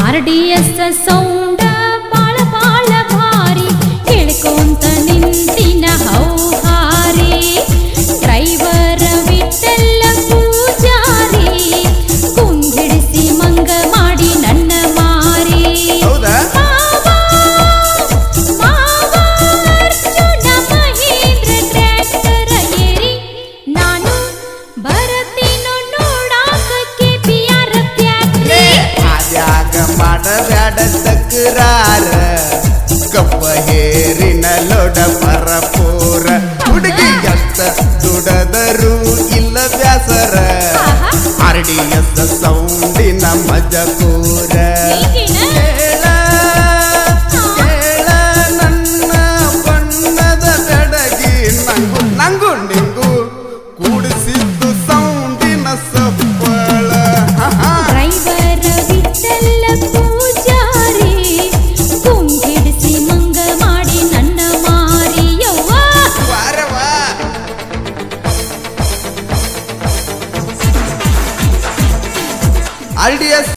RDS ಸೌಂಡ ಬಾಳ ಬಾಳ ಭಾರಿ ಕೇಳ್ಕೊಂತ ನಿಂತಿನ ಹೌಹಾರಿ ಡ್ರೈವರ್ ವಿಠಲ್ಲ ಪೂಜಾರಿ ಕುಂಗಿಡಿಸಿ ಮಂಗ ಮಾಡಿ ನನ್ನ ಮಾರಿ ಅರ್ಜುನ ಮಹೇಂದ್ರ ಟ್ರ್ಯಾಕ್ಟರ್ ಏರಿ ನಾನು ಬರತೀನೋ ನೋಡಾಕ KPR ಫ್ಯಾಕ್ಟರಿ ಆದ್ಯಾಗ ಮಾಡಬ್ಯಾಡ ತಕರಾರ ಕಪ್ಪ ಹೇರಿನ ಲೋಡ ಪರಪೂರ ಹುಡುಗಿ ಎಷ್ಟ ದುಡದರು ಇಲ್ಲ ಬ್ಯಾಸರ RDS ಸೌಂಡಿನ ಮಜಕೂರ ಕೇಳ ಕೇಳ ನನ್ನ ಬಣ್ಣದ ಬೆಡಗಿ ನಂಗು ನಿಂಗು ಕೂಡಿಸಿದ್ದು ಸೌಂಡಿನ ಸಪ್ಪಳ ಡ್ರೈವರ್ ವಿಠಲ್ಲ ಪೂಜಾರಿ ಕುಂಗಿಡಿಸಿ ಮಂಗ ಮಾಡಿ ನನ್ನ ಮಾರಿ ಯವ್ವ ವಾರವಾ RDS